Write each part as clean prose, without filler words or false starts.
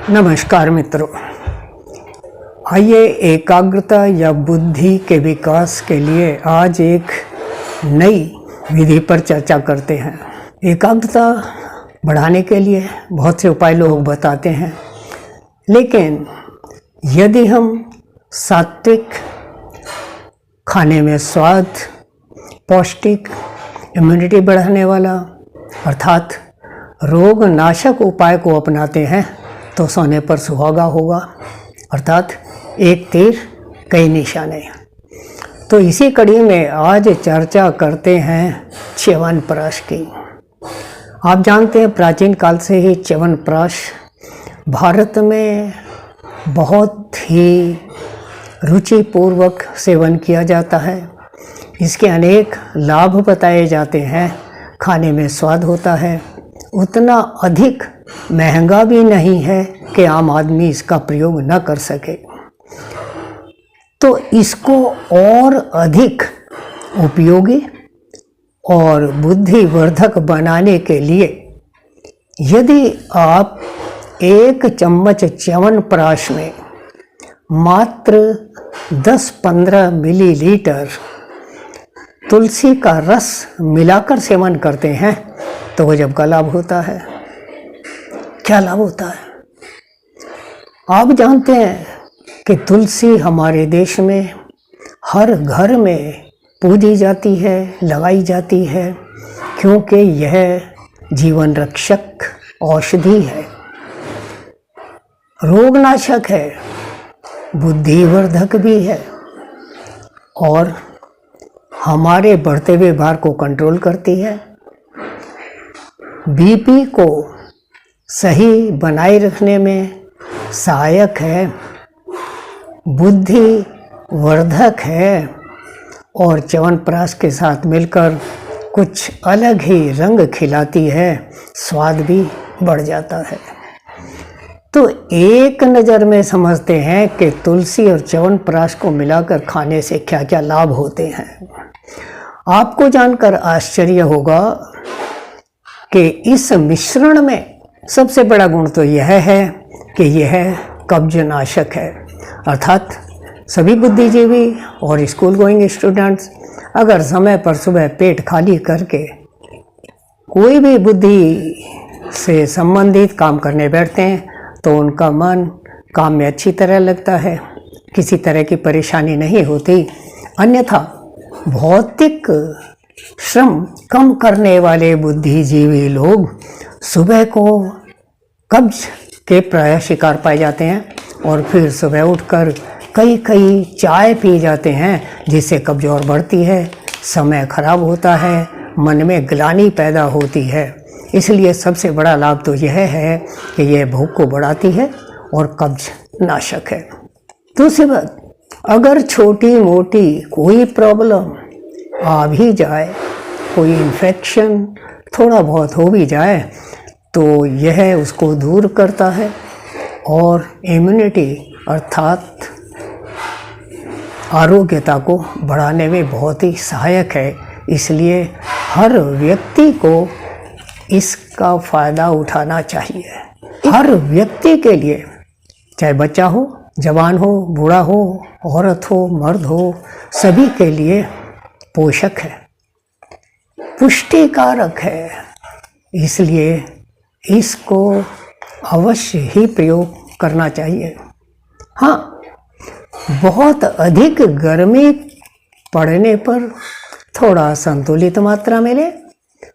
नमस्कार मित्रों, आइए एकाग्रता या बुद्धि के विकास के लिए आज एक नई विधि पर चर्चा करते हैं। एकाग्रता बढ़ाने के लिए बहुत से उपाय लोग बताते हैं, लेकिन यदि हम सात्विक खाने में स्वाद, पौष्टिक, इम्यूनिटी बढ़ाने वाला अर्थात रोग नाशक उपाय को अपनाते हैं तो सोने पर सुहागा होगा, अर्थात एक तीर कई निशाने। तो इसी कड़ी में आज चर्चा करते हैं च्यवनप्राश की। आप जानते हैं प्राचीन काल से ही च्यवनप्राश भारत में बहुत ही रुचिपूर्वक सेवन किया जाता है। इसके अनेक लाभ बताए जाते हैं। खाने में स्वाद होता है, उतना अधिक महंगा भी नहीं है कि आम आदमी इसका प्रयोग न कर सके। तो इसको और अधिक उपयोगी और बुद्धिवर्धक बनाने के लिए यदि आप 1 चम्मच च्यवनप्राश में मात्र 10-15 मिलीलीटर तुलसी का रस मिलाकर सेवन करते हैं तो गजब का लाभ होता है। क्या लाभ होता है? आप जानते हैं कि तुलसी हमारे देश में हर घर में पूजी जाती है, लगाई जाती है, क्योंकि यह जीवन रक्षक औषधि है, रोगनाशक है, बुद्धिवर्धक भी है और हमारे बढ़ते हुए भार को कंट्रोल करती है, बीपी को सही बनाए रखने में सहायक है, बुद्धिवर्धक है और च्यवनप्राश के साथ मिलकर कुछ अलग ही रंग खिलाती है, स्वाद भी बढ़ जाता है। तो एक नज़र में समझते हैं कि तुलसी और च्यवनप्राश को मिलाकर खाने से क्या क्या लाभ होते हैं। आपको जानकर आश्चर्य होगा कि इस मिश्रण में सबसे बड़ा गुण तो यह है कि यह कब्ज नाशक है, अर्थात सभी बुद्धिजीवी और स्कूल गोइंग स्टूडेंट्स अगर समय पर सुबह पेट खाली करके कोई भी बुद्धि से संबंधित काम करने बैठते हैं तो उनका मन काम में अच्छी तरह लगता है, किसी तरह की परेशानी नहीं होती। अन्यथा भौतिक श्रम कम करने वाले बुद्धिजीवी लोग सुबह को कब्ज के प्राय शिकार पाए जाते हैं और फिर सुबह उठकर कई चाय पी जाते हैं, जिससे कब्ज और बढ़ती है, समय खराब होता है, मन में ग्लानि पैदा होती है। इसलिए सबसे बड़ा लाभ तो यह है कि यह भूख को बढ़ाती है और कब्ज नाशक है। दूसरी बात, अगर छोटी मोटी कोई प्रॉब्लम आ भी जाए, कोई इन्फेक्शन थोड़ा बहुत हो भी जाए तो यह उसको दूर करता है और इम्यूनिटी अर्थात आरोग्यता को बढ़ाने में बहुत ही सहायक है। इसलिए हर व्यक्ति को इसका फ़ायदा उठाना चाहिए। हर व्यक्ति के लिए, चाहे बच्चा हो, जवान हो, बूढ़ा हो, औरत हो, मर्द हो, सभी के लिए पोषक है, पुष्टिकारक है। इसलिए इसको अवश्य ही प्रयोग करना चाहिए। हाँ, बहुत अधिक गर्मी पड़ने पर थोड़ा संतुलित मात्रा में ले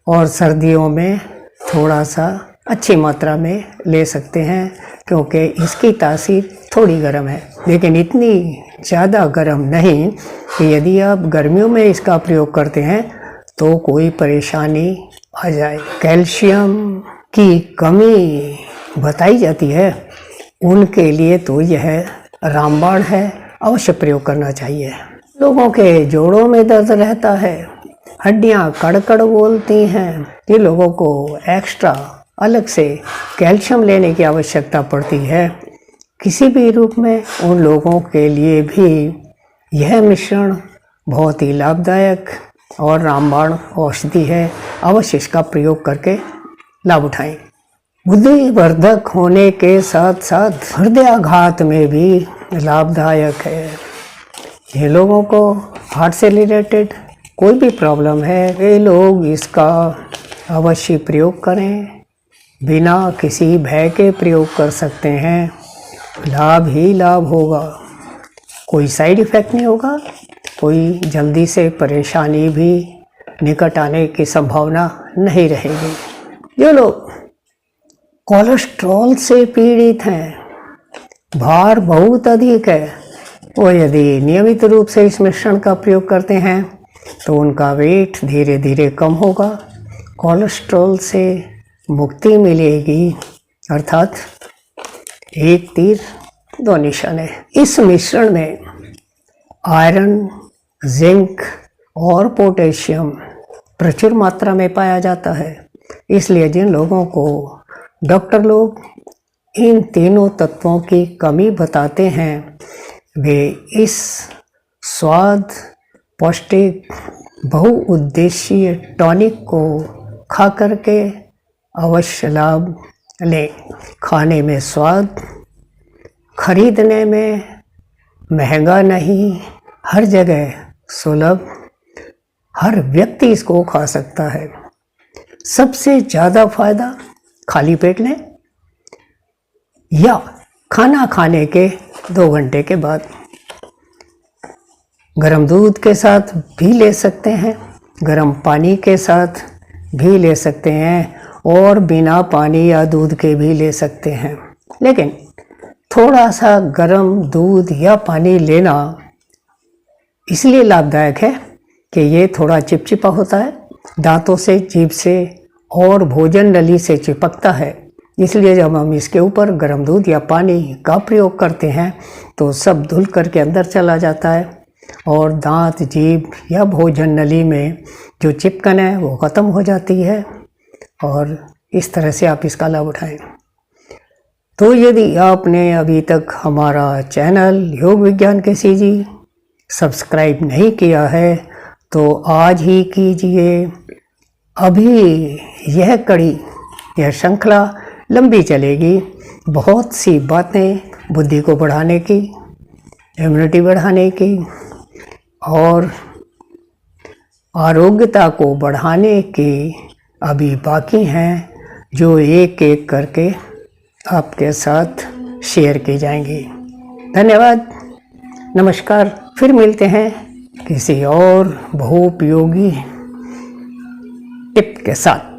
और सर्दियों में थोड़ा सा अच्छी मात्रा में ले सकते हैं, क्योंकि इसकी तासीर थोड़ी गर्म है, लेकिन इतनी ज़्यादा गर्म नहीं कि यदि आप गर्मियों में इसका प्रयोग करते हैं तो कोई परेशानी आ जाए। कैल्शियम की कमी बताई जाती है, उनके लिए तो यह रामबाण है, अवश्य प्रयोग करना चाहिए। लोगों के जोड़ों में दर्द रहता है, हड्डियां कड़कड़ बोलती हैं, ये लोगों को एक्स्ट्रा अलग से कैल्शियम लेने की आवश्यकता पड़ती है किसी भी रूप में। उन लोगों के लिए भी यह मिश्रण बहुत ही लाभदायक और रामबाण औषधि है। अवश्य इसका प्रयोग करके लाभ उठाएं। बुद्धिवर्धक होने के साथ साथ हृदयाघात में भी लाभदायक है। ये लोगों को हार्ट से रिलेटेड कोई भी प्रॉब्लम है, वे लोग इसका अवश्य प्रयोग करें। बिना किसी भय के प्रयोग कर सकते हैं, लाभ ही लाभ होगा, कोई साइड इफ़ेक्ट नहीं होगा, कोई जल्दी से परेशानी भी निकट आने की संभावना नहीं रहेगी। जो लोग कोलेस्ट्रॉल से पीड़ित हैं, भार बहुत अधिक है, वो यदि नियमित रूप से इस मिश्रण का प्रयोग करते हैं तो उनका वेट धीरे धीरे कम होगा, कोलेस्ट्रॉल से मुक्ति मिलेगी। अर्थात एक तीर दो निशाने। इस मिश्रण में आयरन, जिंक और पोटेशियम प्रचुर मात्रा में पाया जाता है। इसलिए जिन लोगों को डॉक्टर लोग इन तीनों तत्वों की कमी बताते हैं, वे इस स्वाद पौष्टिक बहुउद्देशीय टॉनिक को खा करके अवश्य लाभ लें। खाने में स्वाद, खरीदने में महंगा नहीं, हर जगह सुलभ, हर व्यक्ति इसको खा सकता है। सबसे ज़्यादा फायदा खाली पेट लें या खाना खाने के 2 घंटे के बाद। गर्म दूध के साथ भी ले सकते हैं, गर्म पानी के साथ भी ले सकते हैं और बिना पानी या दूध के भी ले सकते हैं। लेकिन थोड़ा सा गर्म दूध या पानी लेना इसलिए लाभदायक है कि ये थोड़ा चिपचिपा होता है, दांतों से, जीभ से और भोजन नली से चिपकता है। इसलिए जब हम इसके ऊपर गर्म दूध या पानी का प्रयोग करते हैं तो सब धुल करके अंदर चला जाता है और दांत, जीभ या भोजन नली में जो चिपकन है वो ख़त्म हो जाती है और इस तरह से आप इसका लाभ उठाएं। तो यदि आपने अभी तक हमारा चैनल योग विज्ञान के सीजी सब्सक्राइब नहीं किया है तो आज ही कीजिए। अभी यह कड़ी, यह श्रृंखला लंबी चलेगी। बहुत सी बातें बुद्धि को बढ़ाने की, इम्यूनिटी बढ़ाने की और आरोग्यता को बढ़ाने की अभी बाकी हैं, जो एक एक करके आपके साथ शेयर की जाएंगी। धन्यवाद, नमस्कार। फिर मिलते हैं किसी और बहुपयोगी टिप के साथ।